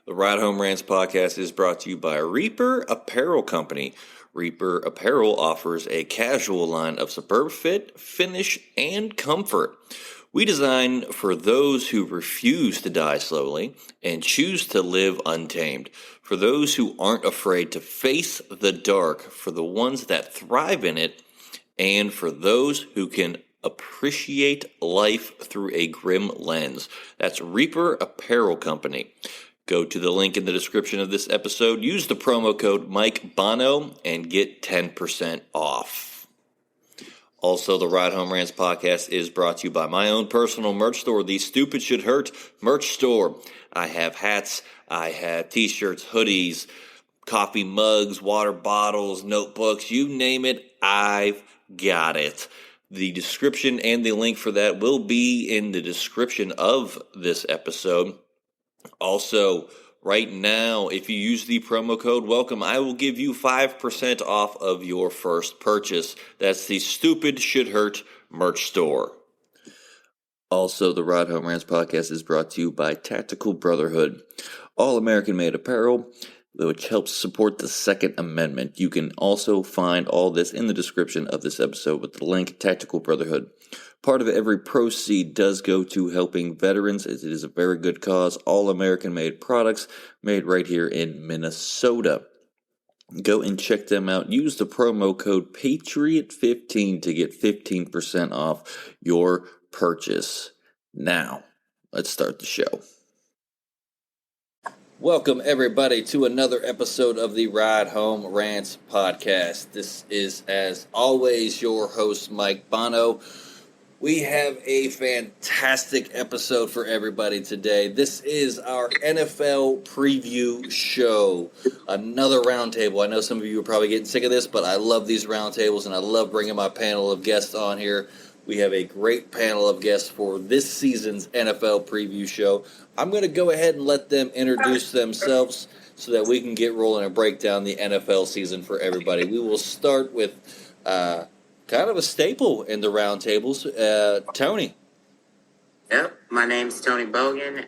The Ride Home Rants podcast is brought to you by Reaper Apparel Company. Reaper Apparel offers a casual line of superb fit, finish, and comfort. We design for those who refuse to die slowly and choose to live untamed. For those who aren't afraid to face the dark, for the ones that thrive in it, and for those who can appreciate life through a grim lens. That's Reaper Apparel Company. Go to the link in the description of this episode, use the promo code Mike Bono, and get 10% off. Also, the Ride Home Rants podcast is brought to you by my own personal merch store, the Stupid Should Hurt merch store. I have hats, I have t-shirts, hoodies, coffee mugs, water bottles, notebooks, you name it, I've got it. The description and the link for that will be in the description of this episode. Also, right now, if you use the promo code WELCOME, I will give you 5% off of your first purchase. That's the Stupid Should Hurt merch store. Also, the Ride Home Rants podcast is brought to you by Tactical Brotherhood, all American-made apparel, which helps support the Second Amendment. You can also find all this in the description of this episode with the link, Tactical Brotherhood. Part of every proceed does go to helping veterans, as it is a very good cause. All American-made products made right here in Minnesota. Go and check them out. Use the promo code PATRIOT15 to get 15% off your purchase. Now, let's start the show. Welcome, everybody, to another episode of the Ride Home Rants podcast. This is, as always, your host, Mike Bono. We have a fantastic episode for everybody today. This is our NFL preview show. Another roundtable. I know some of you are probably getting sick of this, but I love these roundtables, and I love bringing my panel of guests on here. We have a great panel of guests for this season's NFL preview show. I'm going to go ahead and let them introduce themselves so that we can get rolling and break down the NFL season for everybody. We will start with kind of a staple in the roundtables, Tony. Yep, my name's Tony Bogan.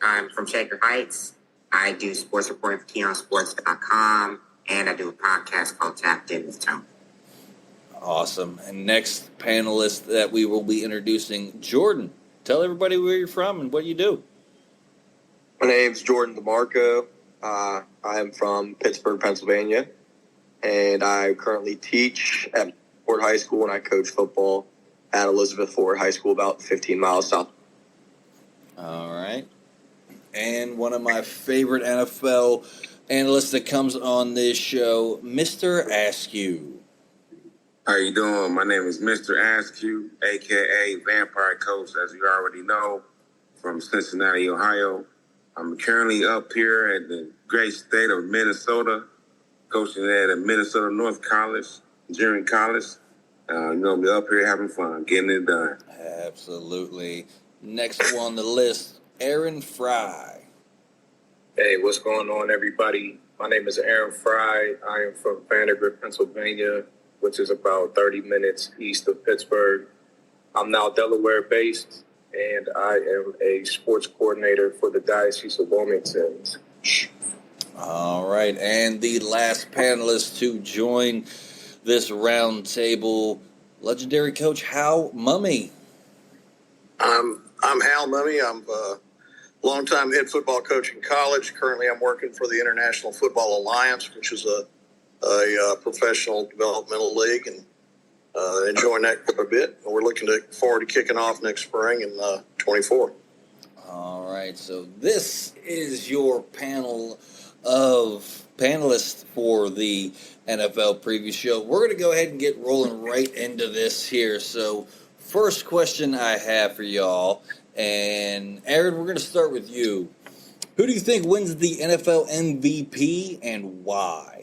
I'm from Shaker Heights. I do sports reporting for KeonSports.com, and I do a podcast called Tapped In with Tony. Awesome. And next panelist that we will be introducing, Jordan. Tell everybody where you're from and what you do. My name's Jordan DeMarco. I am from Pittsburgh, Pennsylvania, and I currently teach at Ford High School, and I coach football at Elizabeth Ford High School, about 15 miles south. All right. And one of my favorite NFL analysts that comes on this show, Mr. Askew. How you doing? My name is Mr. Askew, a.k.a. Vampire Coach, as you already know, from Cincinnati, Ohio. I'm currently up here at the great state of Minnesota, coaching at a Minnesota North College, Junior College. We're going to be up here having fun, getting it done. Absolutely. Next on the list, Aaron Fry. Hey, what's going on, everybody? My name is Aaron Fry. I am from Vanderbilt, Pennsylvania, which is about 30 minutes east of Pittsburgh. I'm now Delaware-based, and I am a sports coordinator for the Diocese of Wilmington. All right, and the last panelist to join this round table, legendary coach Hal Mumme. I'm Hal Mumme. I'm a longtime head football coach in college. Currently, I'm working for the International Football Alliance, which is a professional developmental league, and enjoying that quite a bit. And we're looking forward to kicking off next spring in 24. All right, so this is your panel of panelists for the NFL preview show. We're going to go ahead and get rolling right into this here. So first question I have for y'all, and Aaron, we're going to start with you. Who do you think wins the NFL MVP and why?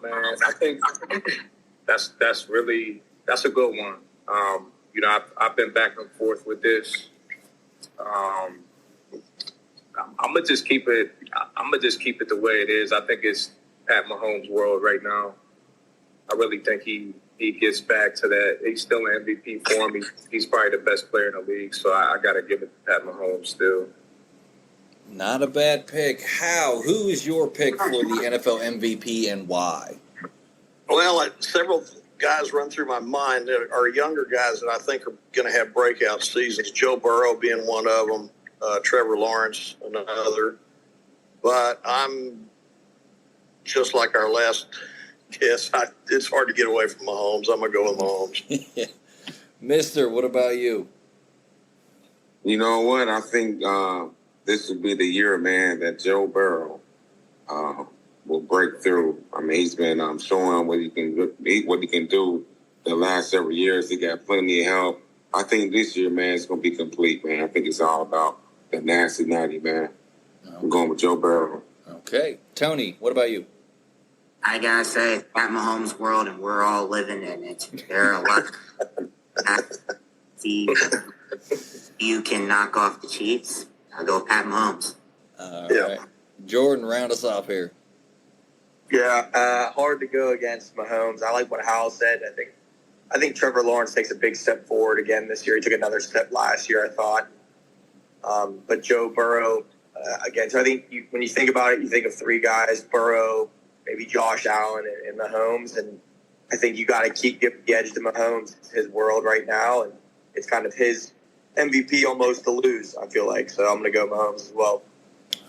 Man, I think that's a good one. I've been back and forth with this. I'm gonna just keep it the way it is. I think it's Pat Mahomes' world right now. I really think he gets back to that. He's still an MVP form. He's probably the best player in the league. So I got to give it to Pat Mahomes still. Not a bad pick. Who is your pick for the NFL MVP and why? Well, several guys run through my mind that are younger guys that I think are going to have breakout seasons. Joe Burrow being one of them, Trevor Lawrence another. But I'm just like our last guess. It's hard to get away from Mahomes. I'm going to go with Mahomes. Mister, what about you? You know what? I think this will be the year, man, that Joe Burrow will break through. I mean, he's been showing what he can do the last several years. He got plenty of help. I think this year, man, it's going to be complete, man. I think it's all about the nasty natty, man. Okay. I'm going with Joe Burrow. Okay. Tony, what about you? I gotta say, it's Pat Mahomes' world, and we're all living in it. There are a lot you can knock off the Chiefs. I'll go with Pat Mahomes. All right. Jordan, round us off here. Yeah, hard to go against Mahomes. I like what Hal said. I think Trevor Lawrence takes a big step forward again this year. He took another step last year, I thought. But Joe Burrow, again, so I think when you think about it, you think of three guys, Burrow, maybe Josh Allen and Mahomes. And I think you got to give the edge to Mahomes. It's his world right now, and it's kind of his MVP almost to lose, I feel like. So I'm going to go Mahomes as well.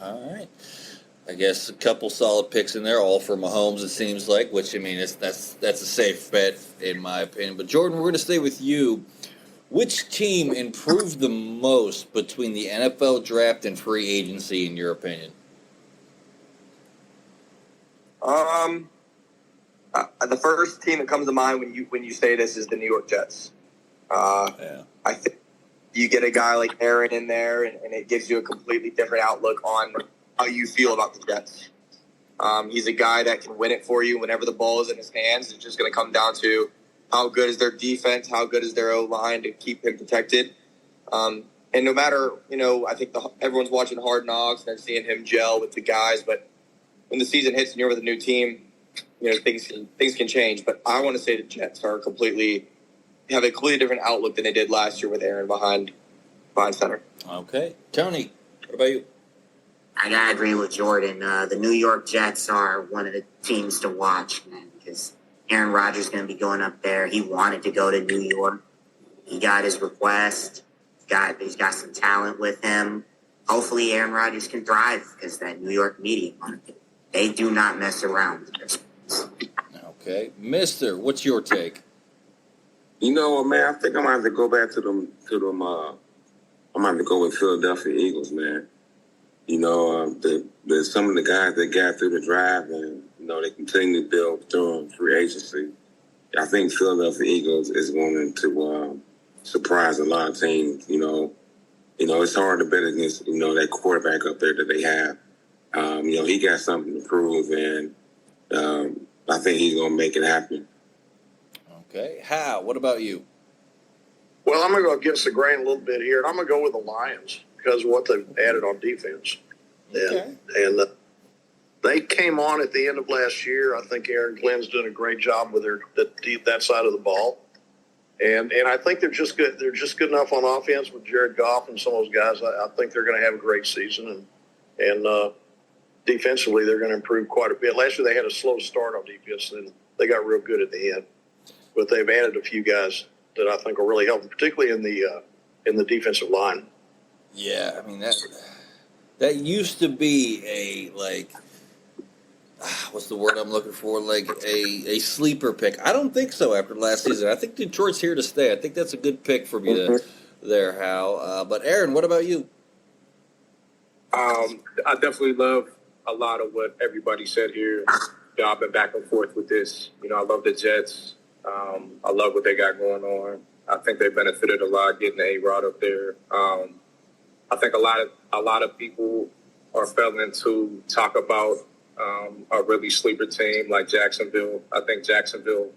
All right. I guess a couple solid picks in there, all for Mahomes, it seems like, which, I mean, that's a safe bet in my opinion. But, Jordan, we're going to stay with you. Which team improved the most between the NFL draft and free agency, in your opinion? The first team that comes to mind when you say this is the New York Jets. I think you get a guy like Aaron in there, and it gives you a completely different outlook on how you feel about the Jets. He's a guy that can win it for you whenever the ball is in his hands. It's just going to come down to how good is their defense, how good is their O-line to keep him protected. And no matter, I think everyone's watching Hard Knocks and they're seeing him gel with the guys. But when the season hits and you're with a new team, things can change. But I want to say the Jets have a completely different outlook than they did last year with Aaron behind center. Okay. Tony, what about you? I gotta agree with Jordan. The New York Jets are one of the teams to watch, man, because Aaron Rodgers is going to be going up there. He wanted to go to New York. He got his request. He's got some talent with him. Hopefully Aaron Rodgers can thrive because that New York media market, they do not mess around with their sports. Okay. Mister, what's your take? You know what, man? I think I'm going to have to go back to them. I'm going to have to go with Philadelphia Eagles, man. Some of the guys that got through the drive and, they continue to build during free agency. I think Philadelphia Eagles is going to surprise a lot of teams. It's hard to bet against, that quarterback up there that they have. He got something to prove, and I think he's going to make it happen. Okay. Hal, what about you? Well, I'm going to go against the grain a little bit here, and I'm going to go with the Lions because of what they've added on defense. Okay. And they came on at the end of last year. I think Aaron Glenn's doing a great job with that side of the ball. And I think they're just good. They're just good enough on offense with Jared Goff and some of those guys. I think they're going to have a great season. And defensively, they're going to improve quite a bit. Last year, they had a slow start on defense, and they got real good at the end. But they've added a few guys that I think will really help, particularly in the defensive line. Yeah, I mean, that used to be what's the word I'm looking for? Like a sleeper pick. I don't think so after last season. I think Detroit's here to stay. I think that's a good pick for me there, Hal. But Aaron, what about you? I definitely love a lot of what everybody said here. I've been back and forth with this. I love the Jets. I love what they got going on. I think they benefited a lot getting the A-Rod up there. I think a lot of people are failing to talk about a really sleeper team like Jacksonville. I think Jacksonville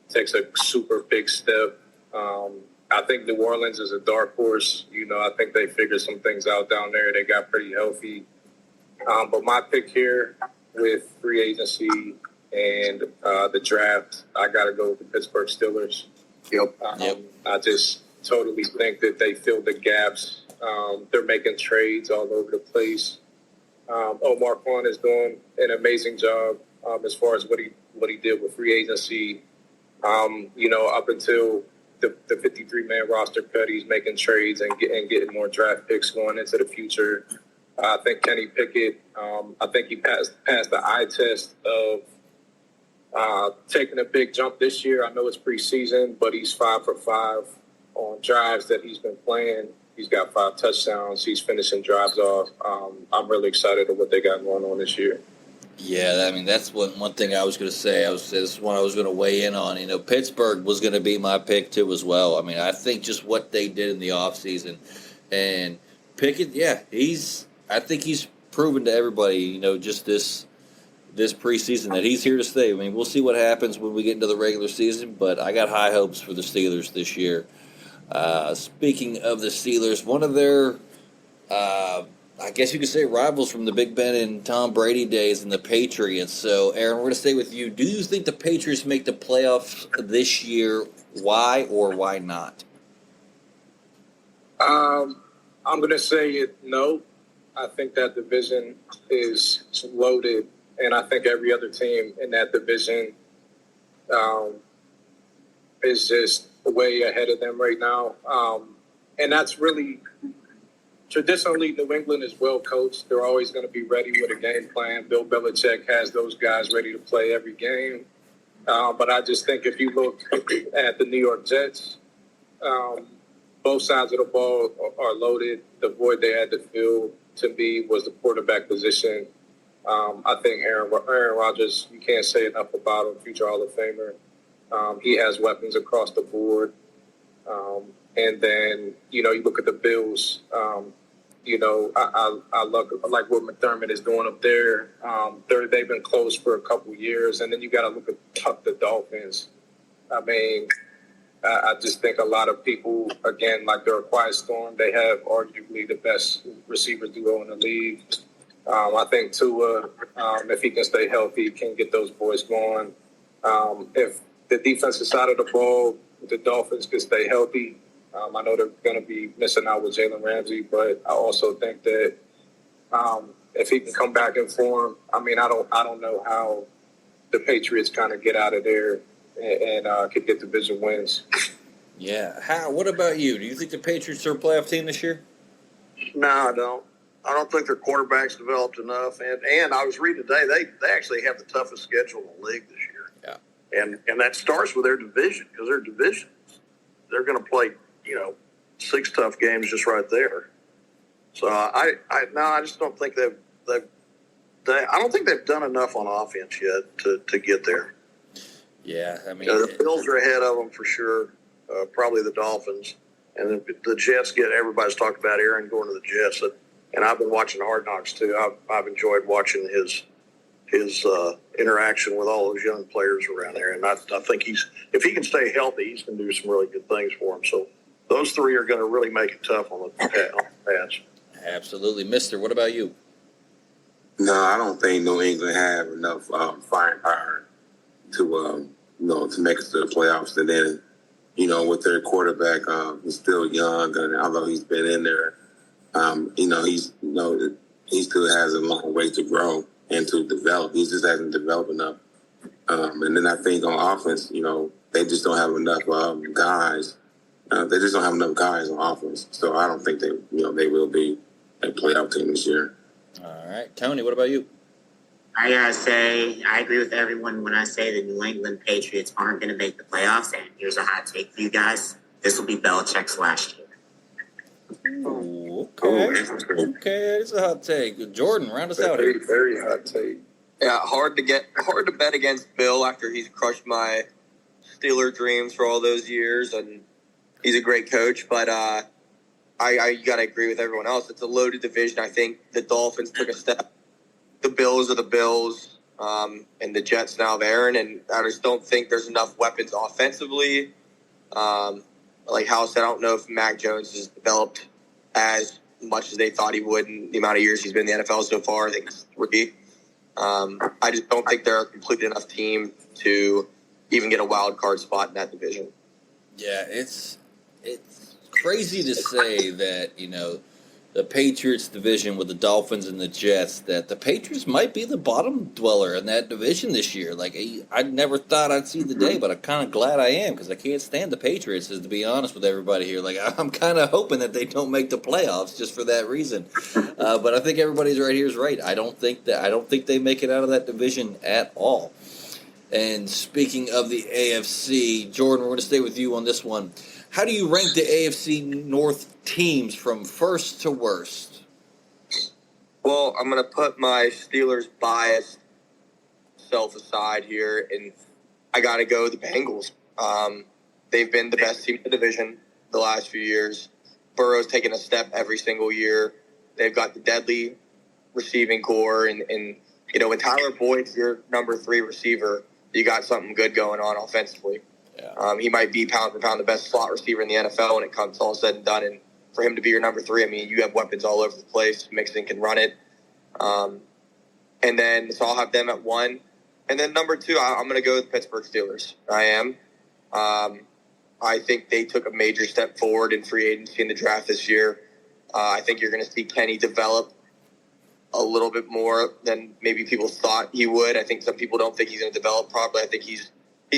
takes a super big step. I think New Orleans is a dark horse. I think they figured some things out down there. They got pretty healthy. But my pick here with free agency and the draft, I got to go with the Pittsburgh Steelers. Yep. I just totally think that they fill the gaps. They're making trades all over the place. Omar Kwan is doing an amazing job as far as what he did with free agency. Up until the 53-man roster cut, he's making trades and getting more draft picks going into the future. I think Kenny Pickett, I think he passed the eye test of taking a big jump this year. I know it's preseason, but he's 5 for 5 on drives that he's been playing. He's got 5 touchdowns. He's finishing drives off. I'm really excited of what they got going on this year. Yeah, I mean, that's one thing I was going to say. This is one I was going to weigh in on. Pittsburgh was going to be my pick, too, as well. I mean, I think just what they did in the offseason. And Pickett, yeah, I think he's proven to everybody, just this preseason that he's here to stay. I mean, we'll see what happens when we get into the regular season, but I got high hopes for the Steelers this year. Speaking of the Steelers, one of their I guess you could say rivals from the Big Ben and Tom Brady days and the Patriots. So, Aaron, we're going to stay with you. Do you think the Patriots make the playoffs this year? Why or why not? I'm going to say no. I think that division is loaded, and I think every other team in that division is just way ahead of them right now. And that's really... Traditionally, New England is well coached. They're always going to be ready with a game plan. Bill Belichick has those guys ready to play every game. But I just think if you look at the New York Jets, both sides of the ball are loaded. The void they had to fill, to me, was the quarterback position. I think Aaron Rodgers, you can't say enough about him, future Hall of Famer. He has weapons across the board. And then, you look at the Bills. I like what McDermott is doing up there. They've been close for a couple years. And then you got to look at the Dolphins. I mean, I just think a lot of people, again, like they're a quiet storm. They have arguably the best receiver duo in the league. I think Tua, if he can stay healthy, can get those boys going. If the defensive side of the ball, the Dolphins can stay healthy, I know they're going to be missing out with Jalen Ramsey, but I also think that if he can come back in form, I mean, I don't know how the Patriots kind of get out of there and could get division wins. Yeah. What about you? Do you think the Patriots are a playoff team this year? No, I don't. I don't think their quarterback's developed enough. And I was reading today, they actually have the toughest schedule in the league this year. Yeah. And that starts with their division, because their division, they're going to play, 6 tough games just right there. So I just don't think I don't think they've done enough on offense yet to get there. Yeah, I mean, the Bills are ahead of them for sure. Probably the Dolphins, and the Jets everybody's talked about Aaron going to the Jets, and I've been watching Hard Knocks too. I've enjoyed watching his interaction with all those young players around there, and I think if he can stay healthy, he's going to do some really good things for him. So those 3 are going to really make it tough on the pads. Absolutely. Mister, what about you? No, I don't think New England have enough firepower to make it to the playoffs. And then, with their quarterback, he's still young, and although he's been in there, he still has a long way to grow and to develop. He just hasn't developed enough. And then I think on offense, they just don't have enough guys. They just don't have enough guys on offense. So I don't think they will be a playoff team this year. All right. Tony, what about you? I gotta say, I agree with everyone when I say the New England Patriots aren't going to make the playoffs. And here's a hot take for you guys. This will be Belichick's last year. Okay, it's a hot take. Jordan, round us out here. Very hot take. Yeah, hard to bet against Bill after he's crushed my Steeler dreams for all those years, and he's a great coach. But I gotta agree with everyone else. It's a loaded division. I think the Dolphins took a step. The Bills are the Bills, and the Jets now have Aaron, and I just don't think there's enough weapons offensively. Like Hal said, I don't know if Mac Jones has developed as much as they thought he would in the amount of years he's been in the NFL so far. I think it's rookie. I just don't think they're a complete enough team to even get a wild card spot in that division. Yeah, it's crazy to say that, the Patriots division with the Dolphins and the Jets, that the Patriots might be the bottom dweller in that division this year. Like, I never thought I'd see the day, but I'm kind of glad I am, because I can't stand the Patriots, to be honest with everybody here. Like, I'm kind of hoping that they don't make the playoffs just for that reason. But I think everybody's right here is right. I don't think they make it out of that division at all. And speaking of the AFC, Jordan, we're going to stay with you on this one. How do you rank the AFC North teams from first to worst? Well, I'm going to put my Steelers biased self aside here, and I got to go the Bengals. They've been the best team in the division the last few years. Burrow's taken a step every single year. They've got the deadly receiving core, and you know, when Tyler Boyd's your number 3 receiver, you got something good going on offensively. Yeah. He might be pound for pound the best slot receiver in the NFL when it comes all said and done. And for him to be your number 3, I mean, you have weapons all over the place. Mixon can run it. And then, so I'll have them at 1. And then number 2, I'm going to go with the Pittsburgh Steelers. I am. I think they took a major step forward in free agency in the draft this year. I think you're going to see Kenny develop a little bit more than maybe people thought he would. I think some people don't think he's going to develop properly. I think he's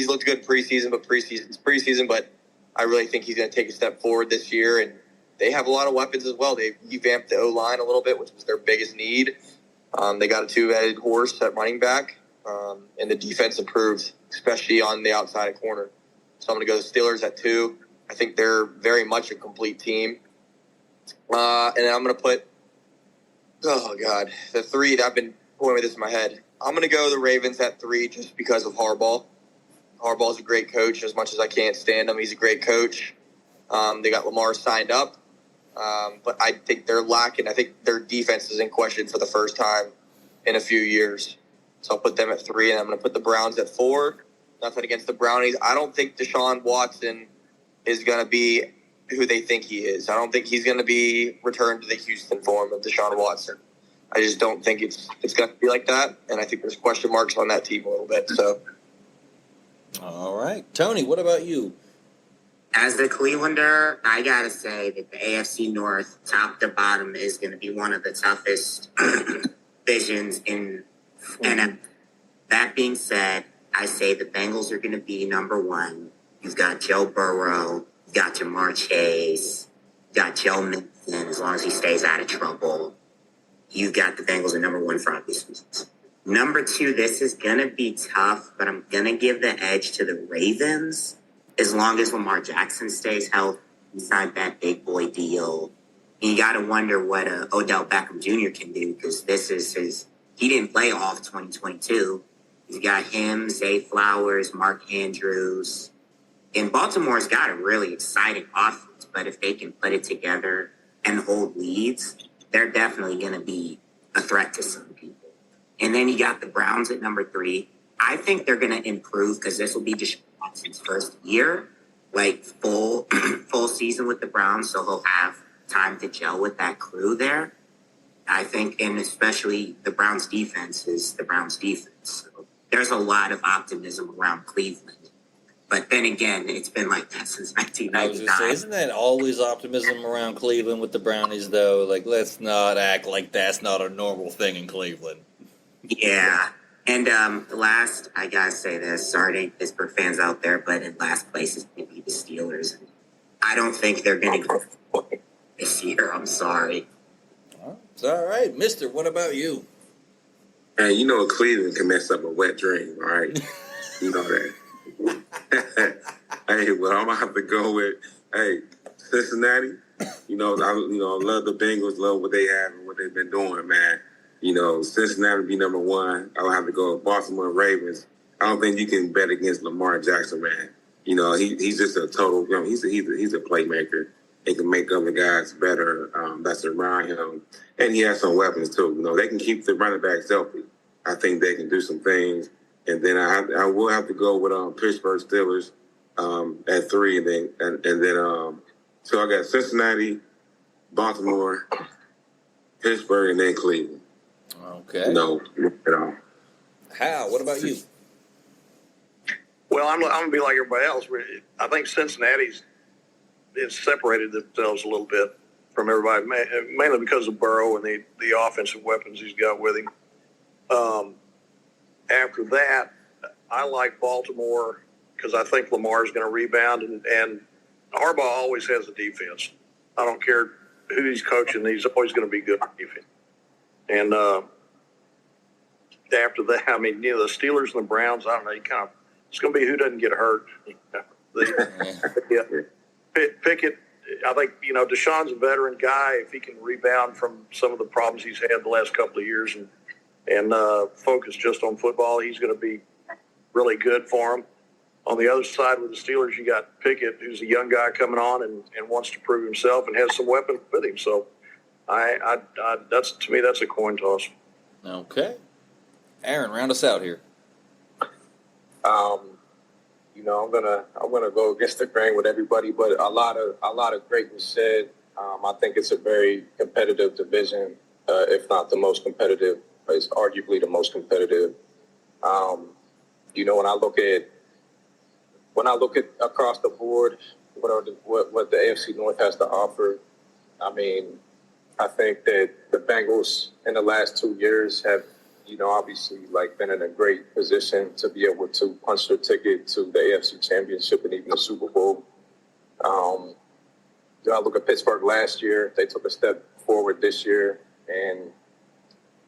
looked good preseason, but preseason's preseason. But I really think he's going to take a step forward this year. And they have a lot of weapons as well. They revamped the O-line a little bit, which was their biggest need. They got a 2-headed horse at running back, and the defense improved, especially on the outside corner. So I'm going to go the Steelers at 2. I think they're very much a complete team. And then I'm going to put, the 3 that I've been pulling with this in my head. I'm going to go the Ravens at 3 just because of Harbaugh. Harbaugh's a great coach. As much as I can't stand him, he's a great coach. They got Lamar signed up. But I think they're lacking. I think their defense is in question for the first time in a few years. So I'll put them at 3, and I'm going to put the Browns at 4. Nothing against the Brownies. I don't think Deshaun Watson is going to be who they think he is. I don't think he's going to be returned to the Houston form of Deshaun Watson. I just don't think it's going to be like that, and I think there's question marks on that team a little bit. So, all right. Tony, what about you? As a Clevelander, I got to say that the AFC North, top to bottom, is going to be one of the toughest divisions in NFL. That being said, I say the Bengals are going to be number 1. You've got Joe Burrow. You've got Jamar Chase. You've got Joe Mixon, as long as he stays out of trouble. You've got the Bengals at number 1 for obvious reasons. Number 2, this is going to be tough, but I'm going to give the edge to the Ravens. As long as Lamar Jackson stays healthy inside that big boy deal. And you got to wonder what Odell Beckham Jr. can do, because this is he didn't play all of 2022. He's got him, Zay Flowers, Mark Andrews. And Baltimore's got a really exciting offense, but if they can put it together and hold leads, they're definitely going to be a threat to some people. And then you got the Browns at number 3. I think they're going to improve, because this will be Deshaun Watson's first year, like full season with the Browns, so he'll have time to gel with that crew there. I think, and especially the Browns defense is the Browns defense. So there's a lot of optimism around Cleveland. But then again, it's been like that since 1999. I was gonna say, isn't that always optimism around Cleveland with the Brownies, though? Like, let's not act like that's not a normal thing in Cleveland. Yeah. And last, I got to say this. Sorry to any Pittsburgh fans out there, but in last place is going to be the Steelers. I don't think they're going to go this year. I'm sorry. It's all right. Mister, what about you? Hey, you know Cleveland can mess up a wet dream, all right? You know that. Hey, well, I'm gonna have to go with Cincinnati. I love the Bengals, love what they have and what they've been doing, man. Cincinnati would be number 1. I would have to go with Baltimore Ravens. I don't think you can bet against Lamar Jackson, man. He's just a total. He's a playmaker. He can make other guys better. That's around him, and he has some weapons too. They can keep the running backs healthy. I think they can do some things. And then I will have to go with Pittsburgh Steelers at 3, and then so I got Cincinnati, Baltimore, Pittsburgh, and then Cleveland. Okay. No, at all. Hal, what about you? Well, I'm going to be like everybody else. I think Cincinnati's separated themselves a little bit. from everybody, mainly because of Burrow and the offensive weapons he's got with him. After that, I like Baltimore because I think Lamar's going to rebound, and Harbaugh always has a defense. I don't care who he's coaching; he's always going to be good on defense. And after that, I mean, the Steelers and the Browns. I don't know. It's going to be who doesn't get hurt. Pickett. I think Deshaun's a veteran guy. If he can rebound from some of the problems he's had the last couple of years and focus just on football, he's going to be really good for him. On the other side with the Steelers, you got Pickett, who's a young guy coming on and wants to prove himself and has some weapons with him. So, that's to me, that's a coin toss. Okay, Aaron, round us out here. I'm gonna go against the grain with everybody, but a lot of great was said. I think it's a very competitive division, if not the most competitive. It's arguably the most competitive. When I look at across the board, what the AFC North has to offer, I mean, I think that the Bengals in the last 2 years have, obviously been in a great position to be able to punch their ticket to the AFC Championship and even the Super Bowl. I look at Pittsburgh last year; they took a step forward this year, and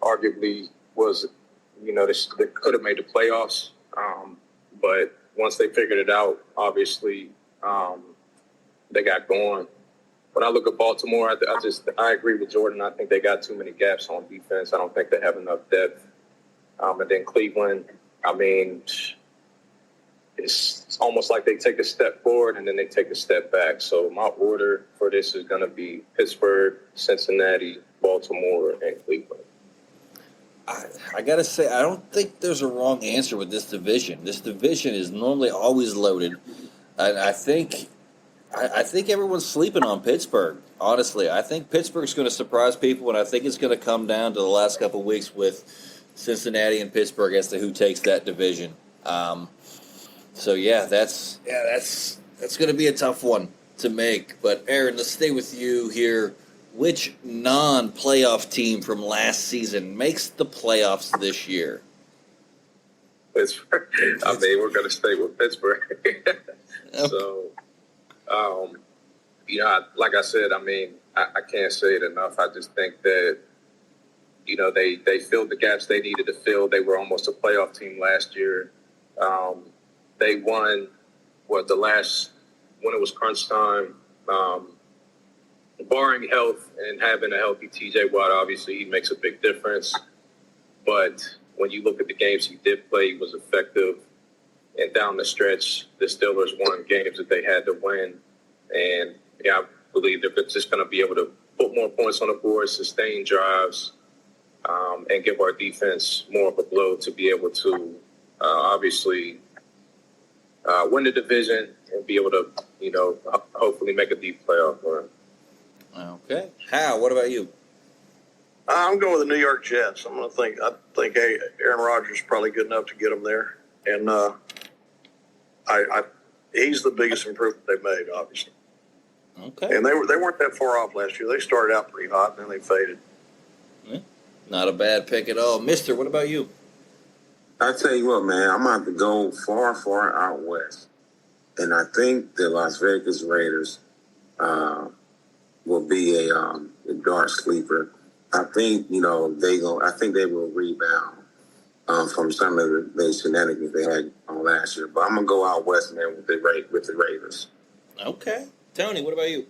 arguably they could have made the playoffs. But once they figured it out, obviously they got going. When I look at Baltimore, I agree with Jordan. I think they got too many gaps on defense. I don't think they have enough depth. And then Cleveland, I mean, it's almost like they take a step forward and then they take a step back. So my order for this is going to be Pittsburgh, Cincinnati, Baltimore, and Cleveland. I got to say, I don't think there's a wrong answer with this division. This division is normally always loaded. And I think everyone's sleeping on Pittsburgh, honestly. I think Pittsburgh's going to surprise people, and I think it's going to come down to the last couple of weeks with Cincinnati and Pittsburgh as to who takes that division. That's going to be a tough one to make. But, Aaron, let's stay with you here. Which non-playoff team from last season makes the playoffs this year? Pittsburgh. I mean, we're going to stay with Pittsburgh. So, like I said, I mean, I can't say it enough. I just think that, they filled the gaps they needed to fill. They were almost a playoff team last year. They won, when it was crunch time, barring health and having a healthy TJ Watt, obviously he makes a big difference. But when you look at the games he did play, he was effective. And down the stretch, the Steelers won games that they had to win. And I believe they're just going to be able to put more points on the board, sustain drives, and give our defense more of a blow to be able to obviously win the division and be able to, hopefully make a deep playoff run. Okay. Hal, what about you? I'm going with the New York Jets. I think Aaron Rodgers is probably good enough to get them there. And he's the biggest improvement they've made, obviously. Okay. And they weren't that far off last year. They started out pretty hot, and then they faded. Yeah, not a bad pick at all. Mister, what about you? I tell you what, man, I'm going to go far, far out west. And I think the Las Vegas Raiders will be a dark sleeper. I think, I think they will rebound from some of the shenanigans they had on last year. But I'm going to go out west, man, with the Raiders. Okay. Tony, what about you?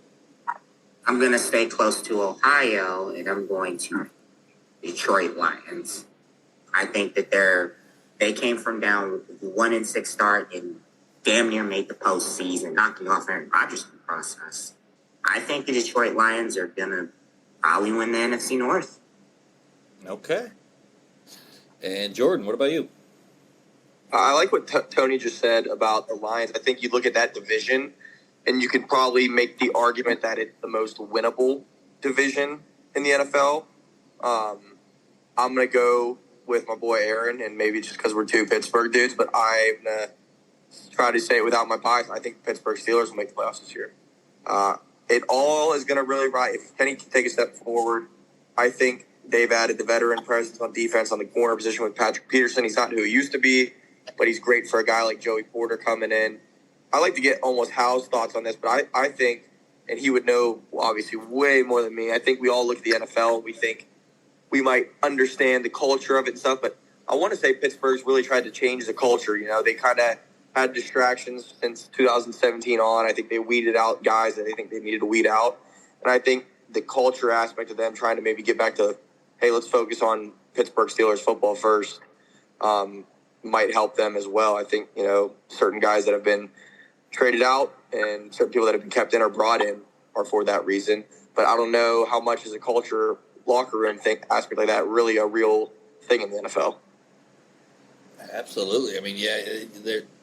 I'm going to stay close to Ohio, and I'm going to Detroit Lions. I think that they came from down with a 1-6 start and damn near made the postseason, knocking off Aaron Rodgers in the process. I think the Detroit Lions are going to probably win the NFC North. Okay. And Jordan, what about you? I like what Tony just said about the Lions. I think you look at that division, and you could probably make the argument that it's the most winnable division in the NFL. I'm going to go with my boy Aaron, and maybe just because we're two Pittsburgh dudes, but I'm going to try to say it without my bias. I think the Pittsburgh Steelers will make the playoffs this year. it all is going to really rise. If Kenny can take a step forward, I think they've added the veteran presence on defense on the corner position with Patrick Peterson. He's not who he used to be, but he's great for a guy like Joey Porter coming in. I like to get almost Hal's thoughts on this, but I think, and he would know obviously way more than me, I think we all look at the NFL, we think we might understand the culture of it and stuff, but I want to say Pittsburgh's really tried to change the culture. You know, they kind of had distractions since 2017 on. I think they weeded out guys that they think they needed to weed out. And I think the culture aspect of them trying to maybe get back to, hey, let's focus on Pittsburgh Steelers football first, might help them as well. I think, you know, certain guys that have been traded out and certain people that have been kept in or brought in are for that reason. But I don't know how much is a culture, locker room aspect like that really a real thing in the NFL. Absolutely. I mean, yeah,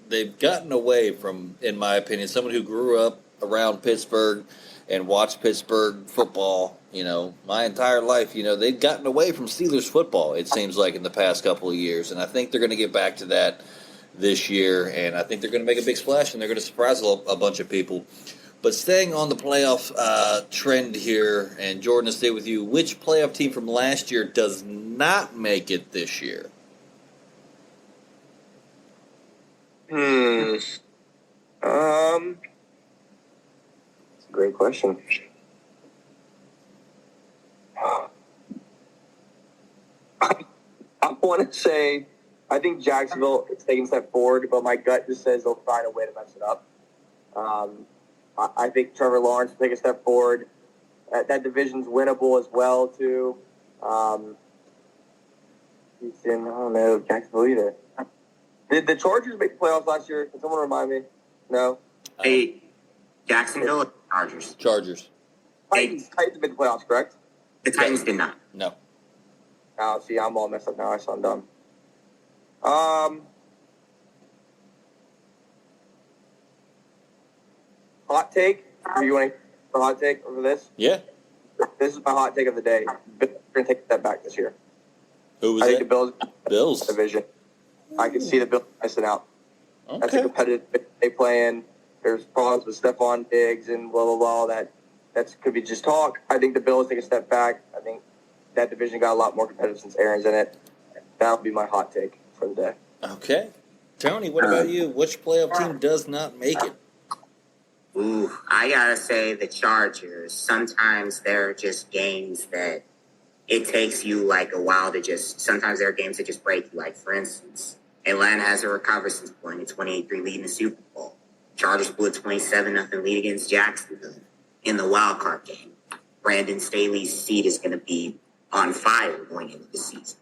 they've gotten away from, in my opinion, someone who grew up around Pittsburgh and watched Pittsburgh football, you know, my entire life. You know, they've gotten away from Steelers football, it seems like, in the past couple of years. And I think they're going to get back to that this year. And I think they're going to make a big splash, and they're going to surprise a bunch of people. But staying on the playoff trend here, and Jordan, to stay with you, which playoff team from last year does not make it this year? That's a great question. I want to say, I think Jacksonville is taking a step forward, but my gut just says they'll find a way to mess it up. I think Trevor Lawrence will take a step forward. That division's winnable as well, too. Houston, I don't know, Jacksonville either. Did the Chargers make the playoffs last year? Can someone remind me? No? Hey, Jacksonville or Chargers? Chargers. Titans made the playoffs, correct? The Titans did not. No. Oh, see, I'm all messed up now. I sound dumb. Hot take? Do you want a hot take over this? Yeah. This is my hot take of the day. Bills are going to take a step back this year. Who was I it? think the Bills. Bills. Division. I can see the Bills missing out. Okay. That's a competitive they play in. There's problems with Stephon Diggs and blah, blah, blah. That could be just talk. I think the Bills take a step back. I think that division got a lot more competitive since Aaron's in it. That'll be my hot take for the day. Okay. Tony, what about you? Which playoff team does not make it? Ooh, I gotta say the Chargers. Sometimes they're just games that it takes you like a while to just. Sometimes there are games that just break you. Like for instance, Atlanta hasn't recovered since blowing a 28-3 lead in the Super Bowl. Chargers blew a 27-0 lead against Jacksonville in the wild card game. Brandon Staley's seat is going to be on fire going into the season.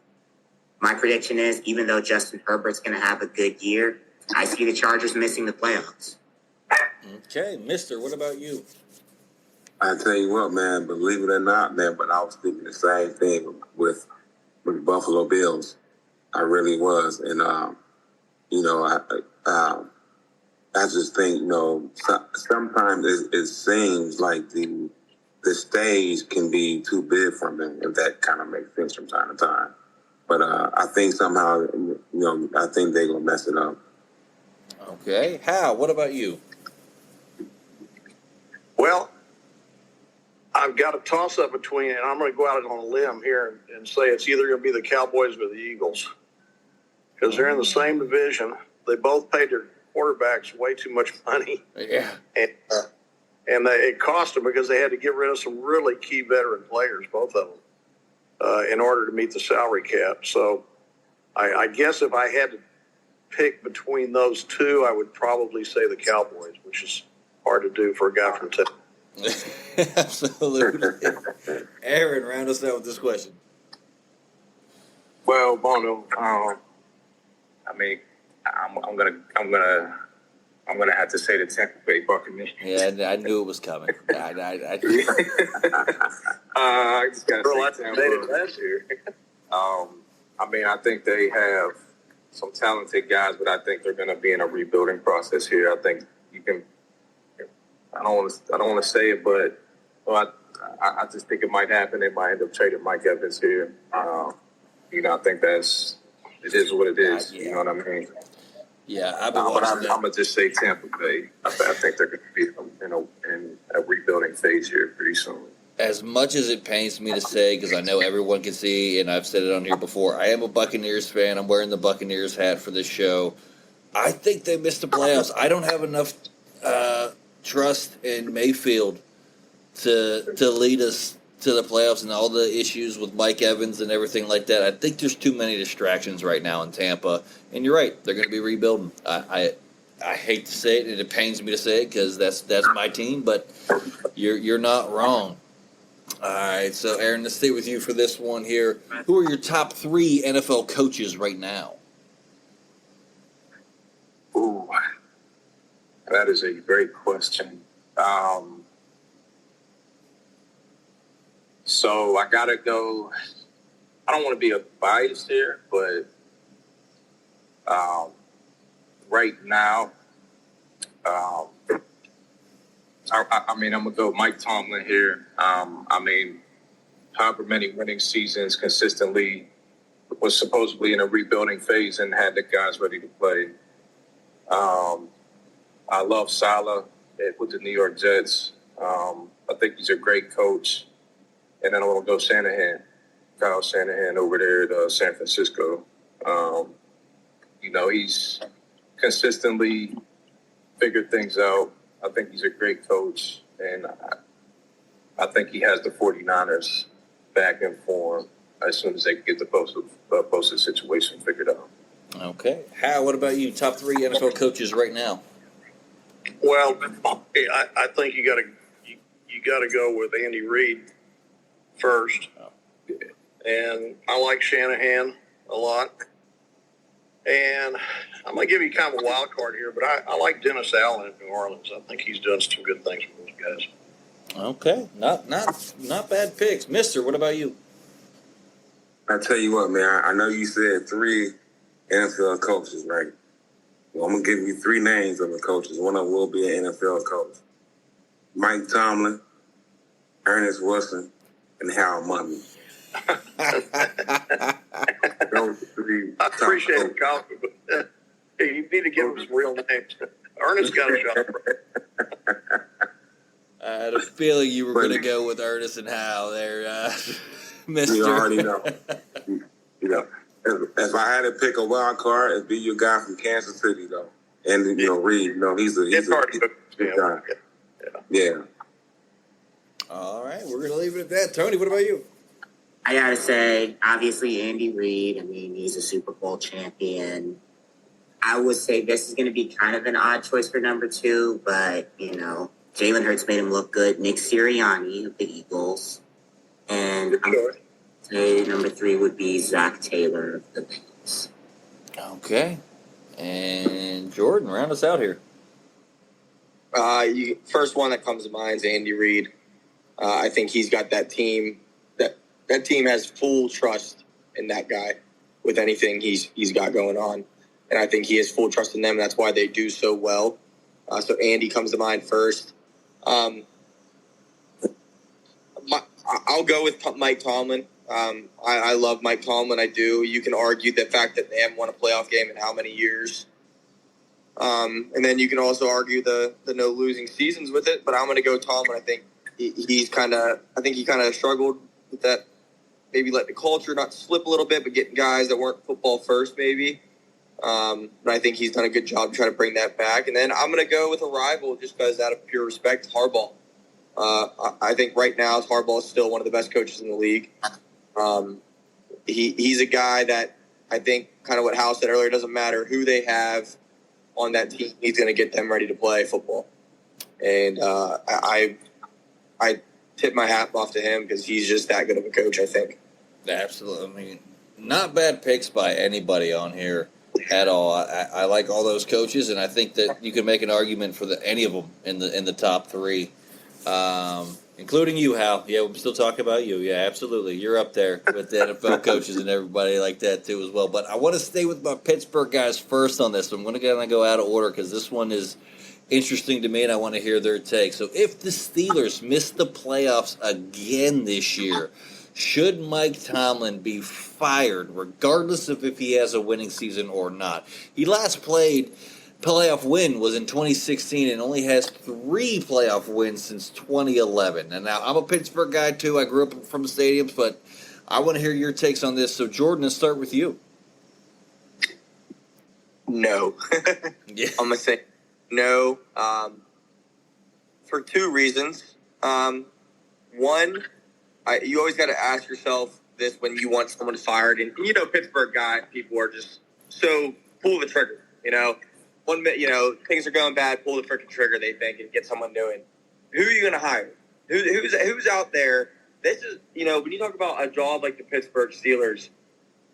My prediction is, even though Justin Herbert's going to have a good year, I see the Chargers missing the playoffs. Okay, Mister, what about you? I tell you what, man, believe it or not, man, but I was thinking the same thing with the Buffalo Bills. I really was. And, you know, I just think, you know, sometimes it seems like the stage can be too big for them, if that kind of makes sense from time to time. But I think somehow, you know, I think they're going to mess it up. Okay. Hal, what about you? Well, I've got a toss-up between, and I'm going to go out on a limb here and say it's either going to be the Cowboys or the Eagles, because they're in the same division. They both paid their quarterbacks way too much money. Yeah. And it cost them because they had to get rid of some really key veteran players, both of them, in order to meet the salary cap. So I guess if I had to pick between those two, I would probably say the Cowboys, which is hard to do for a guy from Texas. Absolutely. Aaron, round us out with this question. Well, Bono, I mean, I'm gonna have to say the Tampa Bay Buccaneers. Yeah, I knew it was coming. I just gotta say Tampa. Last year. I mean, I think they have some talented guys, but I think they're going to be in a rebuilding process here. I think you can. I don't want to say it, but I just think it might happen. They might end up trading Mike Evans here. You know, I think it is what it is. Yeah. You know what I mean? Yeah, I've been But watching I'm going to just say Tampa Bay. I think they're going to be in a rebuilding phase here pretty soon. As much as it pains me to say, because I know everyone can see, and I've said it on here before, I am a Buccaneers fan. I'm wearing the Buccaneers hat for this show. I think they missed the playoffs. I don't have enough trust in Mayfield to lead us to the playoffs and all the issues with Mike Evans and everything like that. I think there's too many distractions right now in Tampa. And you're right, they're going to be rebuilding. I hate to say it, and it pains me to say it because that's my team, but you're not wrong. All right, so Aaron, let's stay with you for this one here. Who are your top 3 NFL coaches right now? Ooh, that is a great question. So I got to go. I don't want to be a bias here, but right now, I mean, I'm going to go Mike Tomlin here. I mean, however many winning seasons consistently, was supposedly in a rebuilding phase and had the guys ready to play. I love Saleh with the New York Jets. I think he's a great coach. And then I want to go Kyle Shanahan over there to San Francisco. He's consistently figured things out. I think he's a great coach, and I think he has the 49ers back in form as soon as they get the posted situation figured out. Okay. Hal, what about you? Top 3 NFL coaches right now? Well, I think you got to go with Andy Reid first, and I like Shanahan a lot. And I'm going to give you kind of a wild card here, but I like Dennis Allen in New Orleans. I think he's done some good things for those guys. Okay, not bad picks, Mister. What about you? I tell you what, man. I know you said 3 NFL coaches, right? Well, I'm gonna give you 3 names of the coaches. One of them will be an NFL coach: Mike Tomlin, Ernest Wilson, and Hal Mumme. Those 3 I appreciate it, Kyle, but you need to give him some real names. Ernest got a shot. I had a feeling you were going to go with Ernest and Hal there, Mister. You already know. If I had to pick a wild card, it'd be your guy from Kansas City, though. And, Reed, he's a good guy. Yeah. All right, we're going to leave it at that. Tony, what about you? I got to say, obviously, Andy Reid. I mean, he's a Super Bowl champion. I would say this is going to be kind of an odd choice for number 2, but, Jalen Hurts made him look good. Nick Sirianni of the Eagles. And I would say number 3 would be Zach Taylor of the Bengals. Okay. And Jordan, round us out here. First one that comes to mind is Andy Reid. I think he's got that team. That team has full trust in that guy with anything he's got going on. And I think he has full trust in them. That's why they do so well. So Andy comes to mind first. I'll go with Mike Tomlin. I love Mike Tomlin. I do. You can argue the fact that they haven't won a playoff game in how many years. And then you can also argue the no losing seasons with it. But I'm going to go Tomlin. I think he kind of struggled with that. Maybe let the culture not slip a little bit, but getting guys that weren't football first, maybe. But I think he's done a good job trying to bring that back. And then I'm going to go with a rival just because out of pure respect, Harbaugh. I think right now Harbaugh is still one of the best coaches in the league. He's a guy that I think kind of what Hal said earlier, doesn't matter who they have on that team, he's going to get them ready to play football. And I tip my hat off to him because he's just that good of a coach, I think. Absolutely. I mean, not bad picks by anybody on here at all. I like all those coaches, and I think that you can make an argument for any of them in the top 3, including you, Hal. Yeah, we're still talking about you. Yeah, absolutely. You're up there with the NFL coaches and everybody like that too as well. But I want to stay with my Pittsburgh guys first on this. I'm going to go out of order because this one is interesting to me, and I want to hear their take. So if the Steelers miss the playoffs again this year, Should Mike Tomlin be fired regardless of if he has a winning season or not? He last played playoff win was in 2016 and only has 3 playoff wins since 2011. And now I'm a Pittsburgh guy too. I grew up from stadiums, but I want to hear your takes on this. So Jordan, let's start with you. No. Yeah. I'm going to say no for 2 reasons. One, you always got to ask yourself this when you want someone fired. And, Pittsburgh people are just so pull the trigger, One minute, things are going bad, pull the freaking trigger, they think, and get someone new in. Who are you going to hire? Who's out there? This is, when you talk about a job like the Pittsburgh Steelers,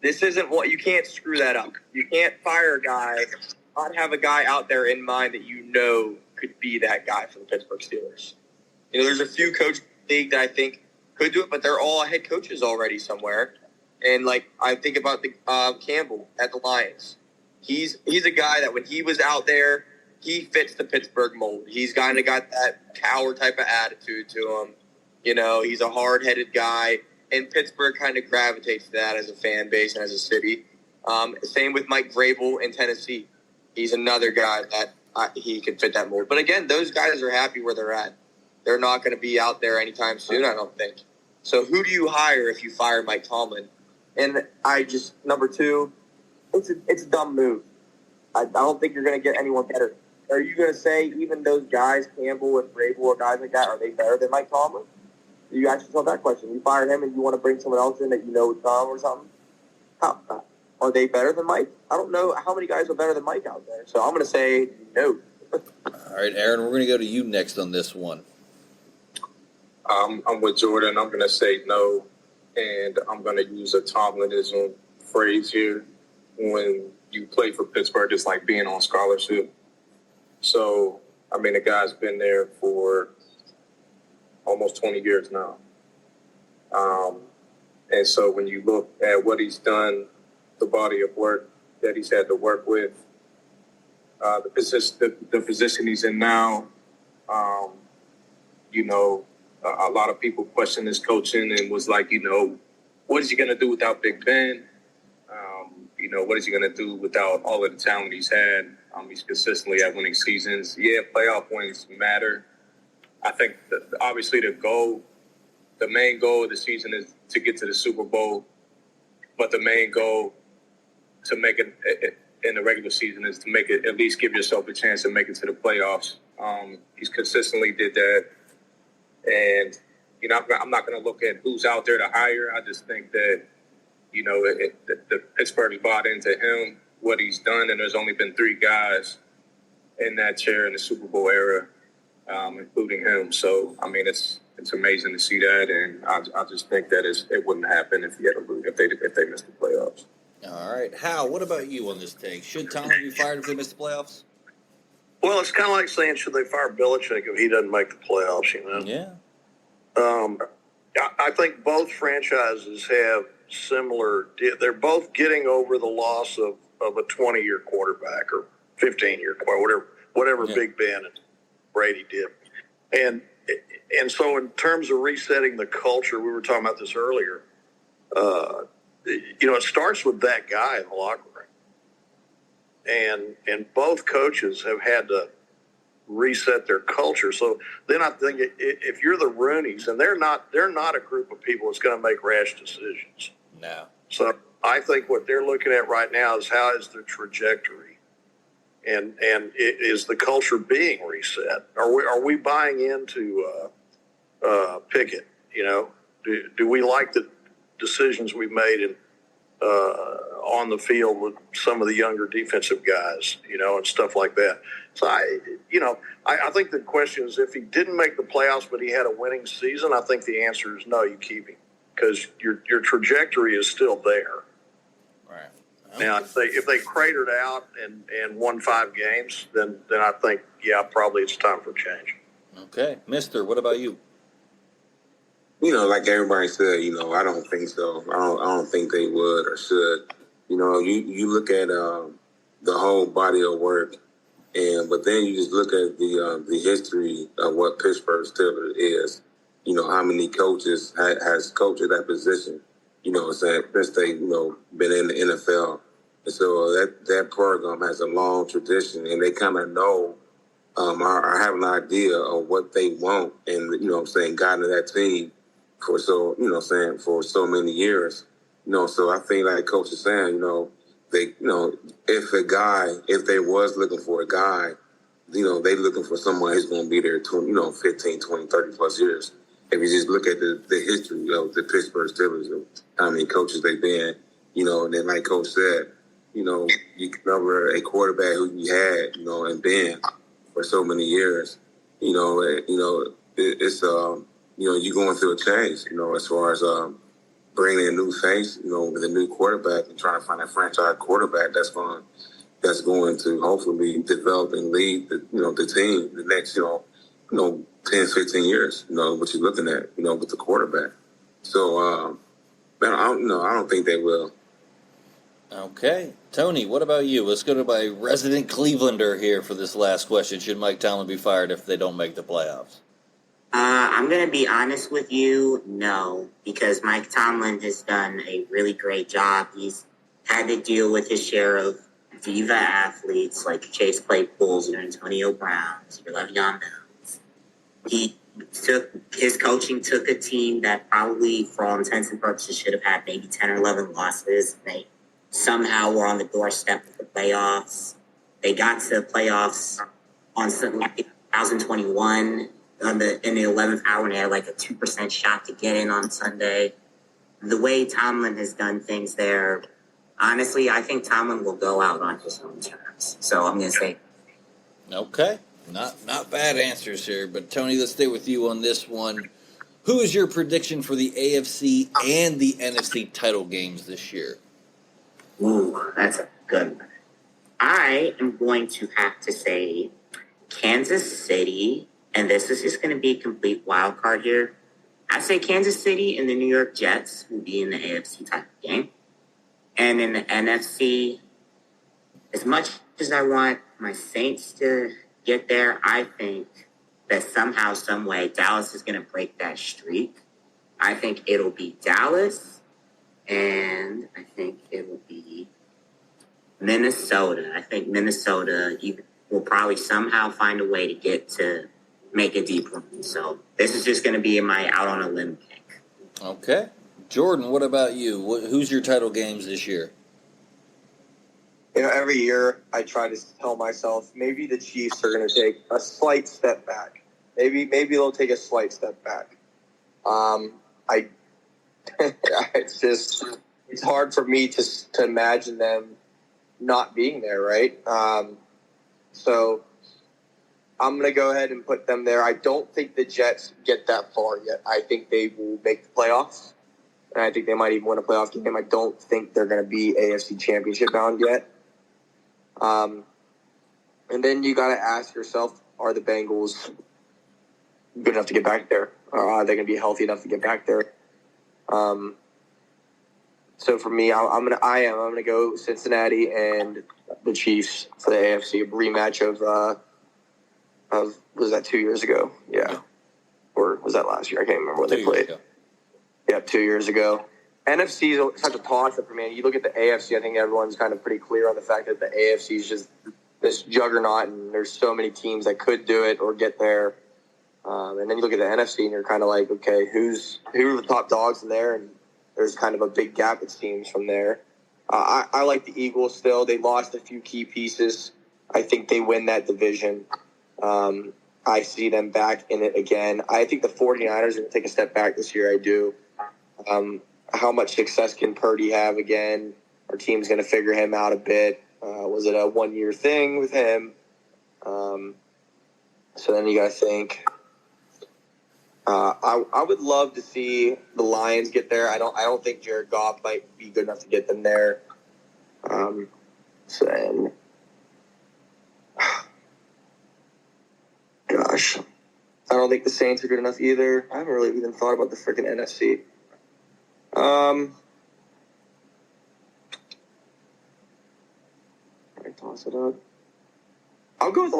this isn't what you can't screw that up. You can't fire a guy, not have a guy out there in mind that could be that guy for the Pittsburgh Steelers. There's a few coaches in the league that I think could do it, but they're all head coaches already somewhere. And I think about the Campbell at the Lions. He's a guy that when he was out there, he fits the Pittsburgh mold. He's kind of got that coward type of attitude to him. He's a hard-headed guy, and Pittsburgh kind of gravitates to that as a fan base and as a city. Same with Mike Vrabel in Tennessee. He's another guy that he can fit that mold. But again, those guys are happy where they're at. They're not going to be out there anytime soon, I don't think. So who do you hire if you fire Mike Tomlin? And number 2, it's a dumb move. I don't think you're going to get anyone better. Are you going to say even those guys, Campbell and Vrabel or guys like that, are they better than Mike Tomlin? You ask yourself that question. You fire him and you want to bring someone else in that is Tom or something? Are they better than Mike? I don't know how many guys are better than Mike out there. So I'm going to say no. All right, Aaron, we're going to go to you next on this one. I'm with Jordan. I'm going to say no, and I'm going to use a Tomlinism phrase here. When you play for Pittsburgh, it's like being on scholarship. So, the guy's been there for almost 20 years now. And so when you look at what he's done, the body of work that he's had to work with, the position he's in now, a lot of people question his coaching and was like, what is he going to do without Big Ben? What is he going to do without all of the talent he's had? He's consistently at winning seasons. Yeah, playoff wins matter. I think obviously the main goal of the season is to get to the Super Bowl, but the main goal to make it in the regular season is to make it, at least give yourself a chance to make it to the playoffs. He's consistently did that. And, I'm not going to look at who's out there to hire. I just think that, the Pittsburgh's bought into him, what he's done, and there's only been 3 guys in that chair in the Super Bowl era, including him. So, it's amazing to see that, and I just think that it wouldn't happen if they missed the playoffs. All right. Hal, what about you on this take? Should Tomlin be fired if they miss the playoffs? Well, it's kind of like saying, should they fire Belichick if he doesn't make the playoffs, Yeah. I think both franchises have similar – they're both getting over the loss of a 20-year quarterback or 15-year quarterback, whatever Big Ben and Brady did. And so in terms of resetting the culture, we were talking about this earlier, it starts with that guy in the locker room. And both coaches have had to reset their culture. So then I think if you're the Rooneys, and they're not a group of people that's going to make rash decisions. No. So I think what they're looking at right now is how is the trajectory, and is the culture being reset? Are we buying into Pickett? Do we like the decisions we've made on the field with some of the younger defensive guys, and stuff like that? So I think the question is, if he didn't make the playoffs but he had a winning season, I think the answer is no, you keep him, because your trajectory is still there. Right. Now, if they cratered out and won 5 games, then I think, probably it's time for change. Okay. Mister, what about you? Like everybody said, I don't think so. I don't think they would or should. You look at the whole body of work, but then you just look at the history of what Pittsburgh Steelers is. how many coaches has coached at that position, since they, been in the NFL. And so that program has a long tradition, and they kind of know, or have an idea of what they want, and, got into that team for for so many years. So I think like Coach is saying, they, if they was looking for a guy, they looking for someone who's going to be there 15, 20, 30 plus years. If you just look at the history of the Pittsburgh Steelers, of how many coaches they've been, and then like Coach said, you can remember a quarterback who you had, and been for so many years, it's, you're going through a change, as far as bringing a new face, with a new quarterback and trying to find a franchise quarterback that's going to hopefully develop and lead the team the next, 10, 15 years, what you're looking at, with the quarterback. So, man, I don't think they will. Okay. Tony, what about you? Let's go to my resident Clevelander here for this last question. Should Mike Tomlin be fired if they don't make the playoffs? I'm going to be honest with you, no, because Mike Tomlin has done a really great job. He's had to deal with his share of diva athletes like Chase Claypool's, your Antonio Brown's, your Le'Veon Bell's. His coaching took a team that probably, for all intents and purposes, should have had maybe 10 or 11 losses. They somehow were on the doorstep of the playoffs. They got to the playoffs on 2021 in the 11th hour, and they had like a 2% shot to get in on Sunday. The way Tomlin has done things there, honestly, I think Tomlin will go out on his own terms. So I'm going to say. Okay. Not bad answers here, but Tony, let's stay with you on this one. Who is your prediction for the AFC and the NFC title games this year? Ooh, that's a good one. I am going to have to say Kansas City, and this is just going to be a complete wild card here. I say Kansas City and the New York Jets will be in the AFC title game. And in the NFC, as much as I want my Saints to get there, I think that somehow, some way, Dallas is going to break that streak. I think it'll be Dallas, and I think it will be Minnesota. I think Minnesota will probably somehow find a way to get to make a deep run. So this is just going to be my out on a limb pick. Okay. Jordan, what about you? Who's your title games this year? Every year I try to tell myself maybe the Chiefs are going to take a slight step back. Maybe they'll take a slight step back. It's hard for me to imagine them not being there, right? So I'm going to go ahead and put them there. I don't think the Jets get that far yet. I think they will make the playoffs, and I think they might even win a playoff game. I don't think they're going to be AFC Championship bound yet. And then you got to ask yourself, are the Bengals good enough to get back there? Or are they going to be healthy enough to get back there? So for me, I'm gonna go Cincinnati and the Chiefs for the AFC, a rematch of was that 2 years ago? Yeah. Or was that last year? I can't remember when they played. Yeah, 2 years ago. NFC is such a toss-up for me. You look at the AFC, I think everyone's kind of pretty clear on the fact that the AFC is just this juggernaut, and there's so many teams that could do it or get there. And then you look at the NFC, and you're kind of like, okay, who are the top dogs in there? And there's kind of a big gap, it seems, from there. I like the Eagles still. They lost a few key pieces. I think they win that division. I see them back in it again. I think the 49ers are going to take a step back this year. I do. How much success can Purdy have again? Our team's going to figure him out a bit. Was it a one-year thing with him? So then you got to think. I would love to see the Lions get there. I don't think Jared Goff might be good enough to get them there. So then, gosh, I don't think the Saints are good enough either. I haven't really even thought about the freaking NFC. I toss it up. I'll go with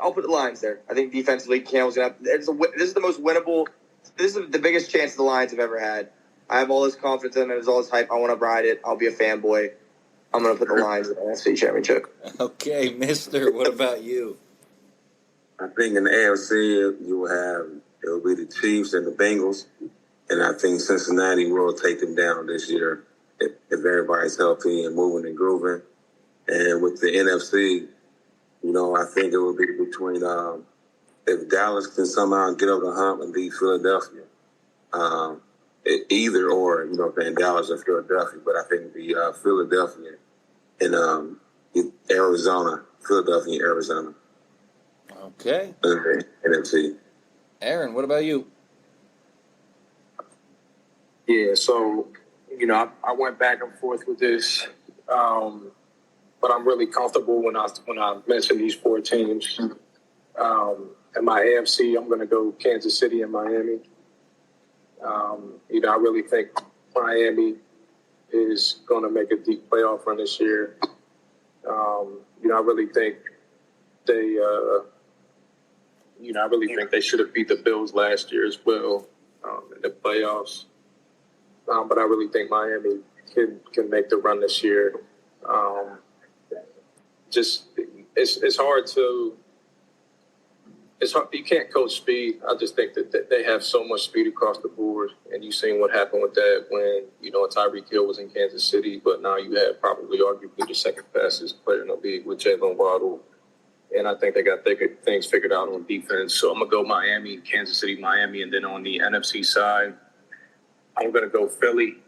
I'll put the Lions there. I think defensively, Campbell's gonna have. This is the most winnable this is the biggest chance the Lions have ever had. I have all this confidence in them. There's all this hype. I want to ride it. I'll be a fanboy. I'm going to put the Lions in the NFC Championship. Okay, Mister, what about you? I think in the AFC, it'll be the Chiefs and the Bengals. And I think Cincinnati will take them down this year if everybody's healthy and moving and grooving. And with the NFC, I think it will be between if Dallas can somehow get over the hump and beat Philadelphia. Either or, playing Dallas or Philadelphia. But I think it'll be Philadelphia and Arizona. Philadelphia and Arizona. Okay. NFC. Aaron, what about you? Yeah, so, I went back and forth with this, but I'm really comfortable when I mention these 4 teams. In my AFC, I'm going to go Kansas City and Miami. I really think Miami is going to make a deep playoff run this year. I really think they, they should have beat the Bills last year as well in the playoffs. But I really think Miami can make the run this year. It's hard to. It's hard. You can't coach speed. I just think that they have so much speed across the board, and you've seen what happened with that when Tyreek Hill was in Kansas City, but now you have probably arguably the second fastest player in the league with Jalen Waddle, and I think they got things figured out on defense. So I'm gonna go Miami, Kansas City, Miami, and then on the NFC side, I'm gonna go Philly.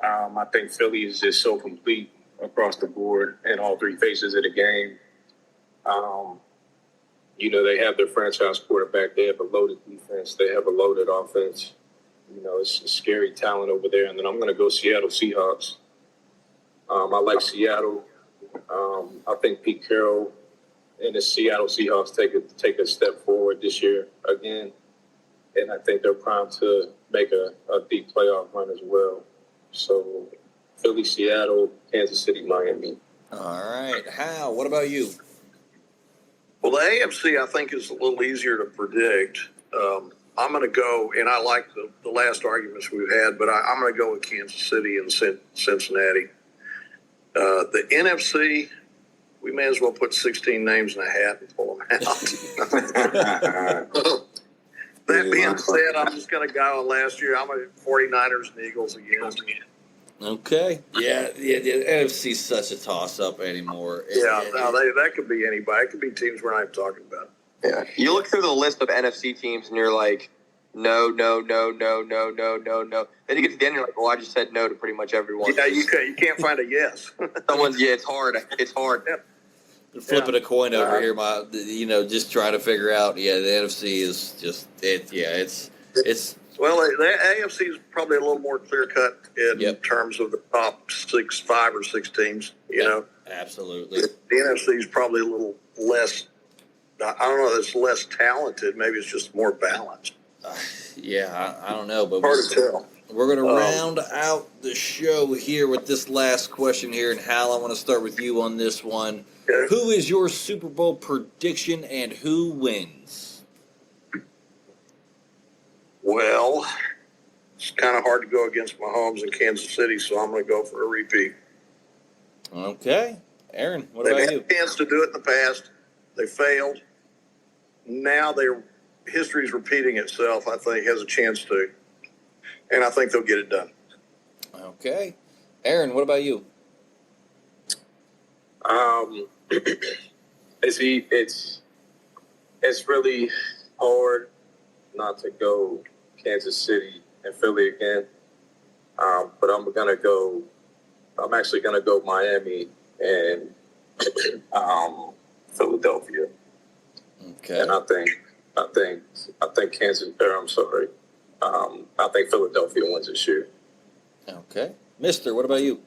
I think Philly is just so complete across the board in all 3 phases of the game. They have their franchise quarterback. They have a loaded defense. They have a loaded offense. It's a scary talent over there. And then I'm going to go Seattle Seahawks. I like Seattle. I think Pete Carroll and the Seattle Seahawks take a step forward this year again. And I think they're primed to make a deep playoff run as well. So Philly, Seattle, Kansas City, Miami. All right. Hal, what about you? Well, the AFC, I think, is a little easier to predict. I'm going to go, and I like the last arguments we've had, but I'm going to go with Kansas City and Cincinnati. The NFC, we may as well put 16 names in a hat and pull them out. That being said, I'm just going to go on last year. I'm a 49ers and Eagles again. Okay. Yeah, the NFC's such a toss-up anymore. That could be anybody. It could be teams we're not even talking about. Yeah. You look through the list of NFC teams and you're like, no, no, no, no, no, no, no, no. Then you get to the end and you're like, well, I just said no to pretty much everyone. Yeah, you can't find a yes. It's hard. It's hard. Yeah. Flipping a coin over here, just trying to figure out. Yeah, the NFC is just it. Yeah, it's. Well, the AFC is probably a little more clear-cut in terms of the top 5 or 6 teams, Absolutely. The NFC is probably a little less, I don't know, it's less talented. Maybe it's just more balanced. I don't know. But hard to tell. We're going to round out the show here with this last question here. And Hal, I want to start with you on this one. Okay. Who is your Super Bowl prediction and who wins? Well, it's kind of hard to go against Mahomes in Kansas City, so I'm going to go for a repeat. Okay. Aaron, what about you? They've had a chance to do it in the past. They failed. Now their history's repeating itself. I think has a chance to. And I think they'll get it done. Okay. Aaron, what about you? It's really hard not to go Kansas City and Philly again. But I'm actually gonna go Miami and Philadelphia. Okay. And I think I think Philadelphia wins this year. Okay. Mister, what about you?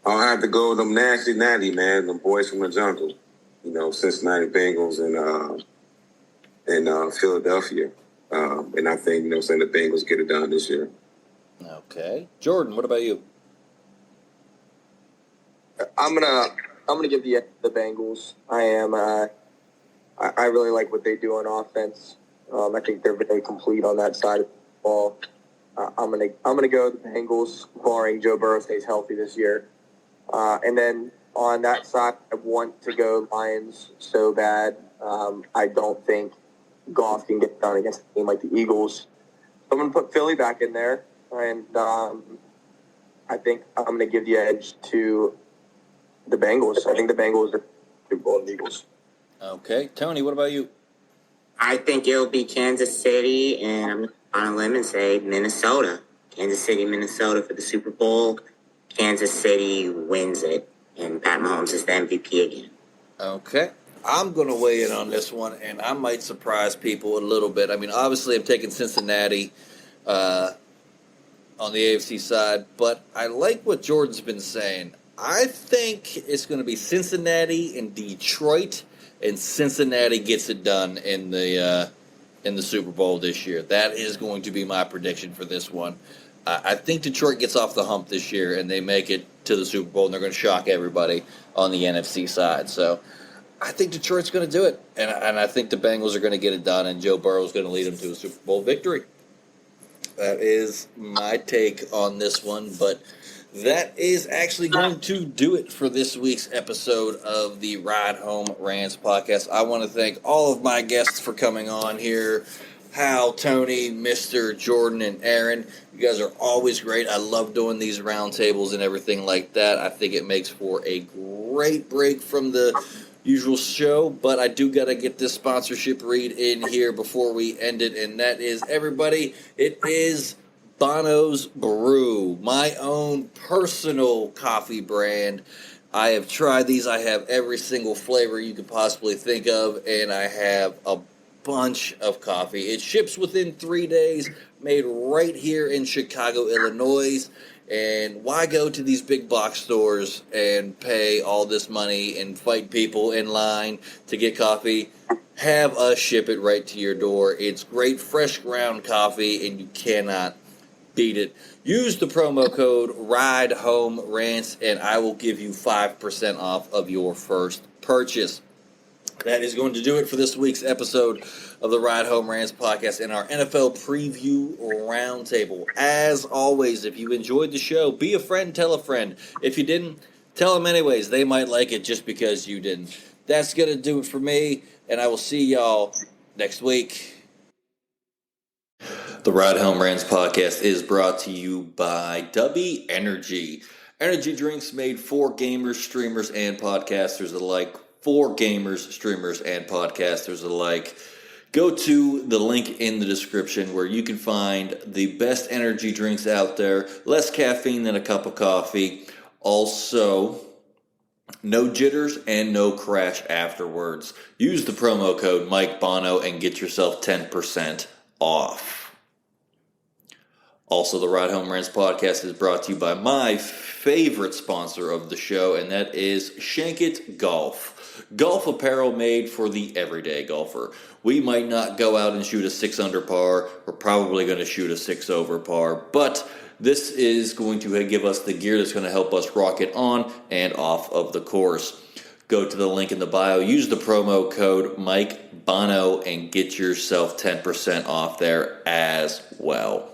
I'll have to go with them nasty natty, man, them boys from the jungle. Cincinnati Bengals and Philadelphia. And I think, the Bengals get it done this year. Okay. Jordan, what about you? I'm gonna give the Bengals. I really like what they do on offense. I think they're very complete on that side of the ball. I'm gonna go the Bengals, barring Joe Burrow stays healthy this year. And then on that side, I want to go Lions so bad. I don't think Goff can get done against a team like the Eagles. I'm going to put Philly back in there, and I think I'm going to give the edge to the Bengals. I think the Bengals are Super Bowl Eagles. Okay. Tony, what about you? I think it'll be Kansas City, and I'm on a limb and say Minnesota. Kansas City, Minnesota for the Super Bowl. Kansas City wins it, and Pat Mahomes is the MVP again. Okay. I'm going to weigh in on this one, and I might surprise people a little bit. I mean, obviously, I'm taking Cincinnati on the AFC side, but I like what Jordan's been saying. I think it's going to be Cincinnati and Detroit, and Cincinnati gets it done in the Super Bowl this year. That is going to be my prediction for this one. I think Detroit gets off the hump this year, and they make it to the Super Bowl, and they're going to shock everybody on the NFC side. So I think Detroit's going to do it, and I think the Bengals are going to get it done, and Joe Burrow is going to lead them to a Super Bowl victory. That is my take on this one, but that is actually going to do it for this week's episode of the Ride Home Rants podcast. I want to thank all of my guests for coming on here. Hal, Tony, Mr. Jordan, and Aaron. You guys are always great. I love doing these roundtables and everything like that. I think it makes for a great break from the usual show, but I do got to get this sponsorship read in here before we end it, and that is, everybody, it is Bono's Brew, my own personal coffee brand. I have tried these. I have every single flavor you could possibly think of, and I have a bunch of coffee. It ships within 3 days, made right here in Chicago, Illinois. And why go to these big box stores and pay all this money and fight people in line to get coffee? Have us ship it right to your door. It's great, fresh ground coffee, and you cannot beat it. Use the promo code RIDEHOMERANTS, and I will give you 5% off of your first purchase. That is going to do it for this week's episode of the Ride Home Rants podcast and our NFL preview roundtable. As always, if you enjoyed the show, be a friend, tell a friend. If you didn't, tell them anyways. They might like it just because you didn't. That's going to do it for me, and I will see y'all next week. The Ride Home Rants podcast is brought to you by W Energy. Energy drinks made for gamers, streamers, and podcasters alike. For gamers, streamers, and podcasters alike. Go to the link in the description where you can find the best energy drinks out there. Less caffeine than a cup of coffee. Also, no jitters and no crash afterwards. Use the promo code Mike Bono and get yourself 10% off. Also, the Ride Home Rants podcast is brought to you by my favorite sponsor of the show, and that is Shank It Golf. Golf apparel made for the everyday golfer. We might not go out and shoot a 6 under par. We're probably going to shoot a 6 over par, but this is going to give us the gear that's going to help us rock it on and off of the course. Go to the link in the bio, use the promo code Mike Bono, and get yourself 10% off there as well.